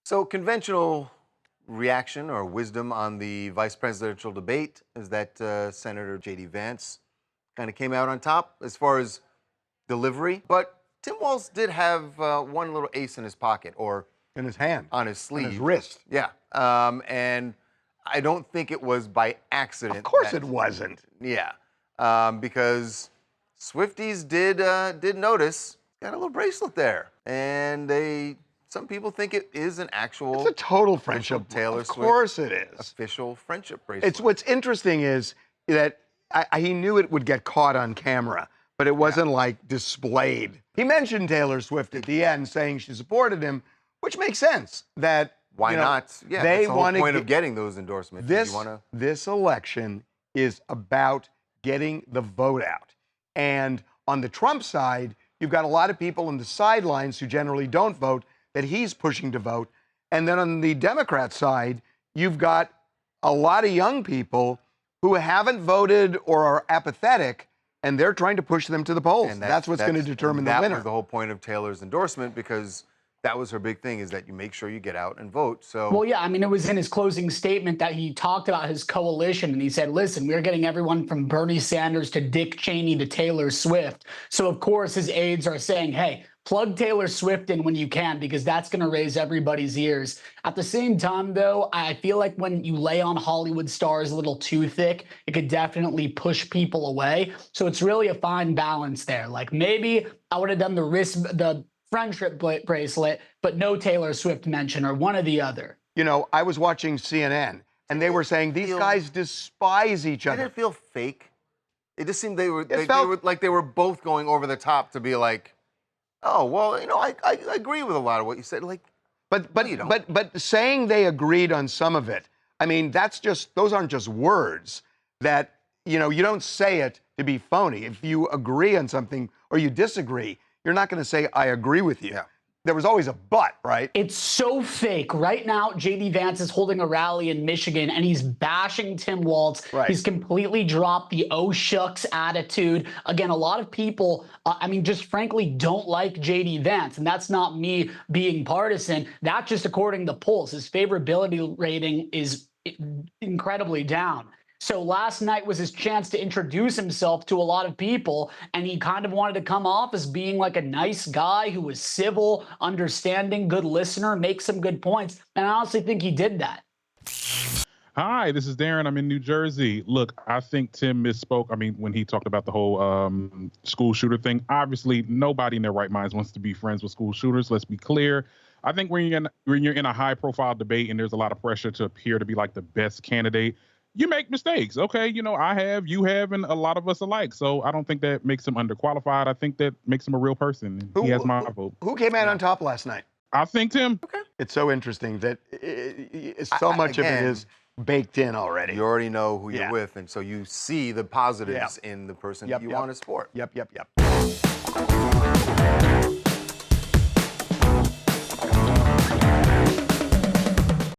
So conventional reaction or wisdom on the vice presidential debate is that Senator J.D. Vance kind of came out on top as far as delivery. But Tim Walz did have one little ace in his pocket, or in his hand, on his sleeve, on his wrist. Yeah, and I don't think it was by accident. Of course, it wasn't. Yeah, because Swifties did notice got a little bracelet there, and some people think it is an actual. It's a total friendship. Taylor Of Swift course it is. Official friendship bracelet. It's what's interesting is that he knew it would get caught on camera, but it wasn't like displayed. He mentioned Taylor Swift at the end, saying she supported him, which makes sense. That why not? Yeah, they that's the whole want point of getting those endorsements. This election is about getting the vote out, and on the Trump side, you've got a lot of people on the sidelines who generally don't vote that he's pushing to vote. And then on the Democrat side, you've got a lot of young people who haven't voted or are apathetic, and they're trying to push them to the polls. And that's what's going to determine the winner. That was the whole point of Taylor's endorsement, because that was her big thing, is that you make sure you get out and vote. So, well, yeah, I mean, it was in his closing statement that he talked about his coalition, and he said, listen, we're getting everyone from Bernie Sanders to Dick Cheney to Taylor Swift. So, of course, his aides are saying, hey, plug Taylor Swift in when you can, because that's going to raise everybody's ears. At the same time, though, I feel like when you lay on Hollywood stars a little too thick, it could definitely push people away. So it's really a fine balance there. Like, maybe I would have done the friendship bracelet, but no Taylor Swift mention, or one or the other. You know, I was watching CNN, and they were saying these guys despise each other. Did it feel fake? It just seemed they were like they were both going over the top to be like, oh, well, you know, I agree with a lot of what you said. Like, but saying they agreed on some of it, I mean, those aren't just words that, you know, you don't say it to be phony. If you agree on something or you disagree, you're not going to say, I agree with you. Yeah. There was always a but, right? It's so fake. Right now, J.D. Vance is holding a rally in Michigan, and he's bashing Tim Walz. Right. He's completely dropped the oh shucks attitude. Again, a lot of people, just frankly don't like J.D. Vance, and that's not me being partisan. That's just according to polls. His favorability rating is incredibly down. So last night was his chance to introduce himself to a lot of people, and he kind of wanted to come off as being like a nice guy who was civil, understanding, good listener, make some good points. And I honestly think he did that. Hi, this is Darren. I'm in New Jersey. Look, I think Tim misspoke. I mean, when he talked about the whole school shooter thing, obviously nobody in their right minds wants to be friends with school shooters. Let's be clear. I think when you're in a high-profile debate and there's a lot of pressure to appear to be like the best candidate, you make mistakes. Okay, you know, I have, you have, and a lot of us alike. So I don't think that makes him underqualified. I think that makes him a real person. He has my vote. Who came out on top last night? I think Tim. Okay. It's so interesting that so much of it is baked in already. You already know who you're with, and so you see the positives in the person you want to support. Yep.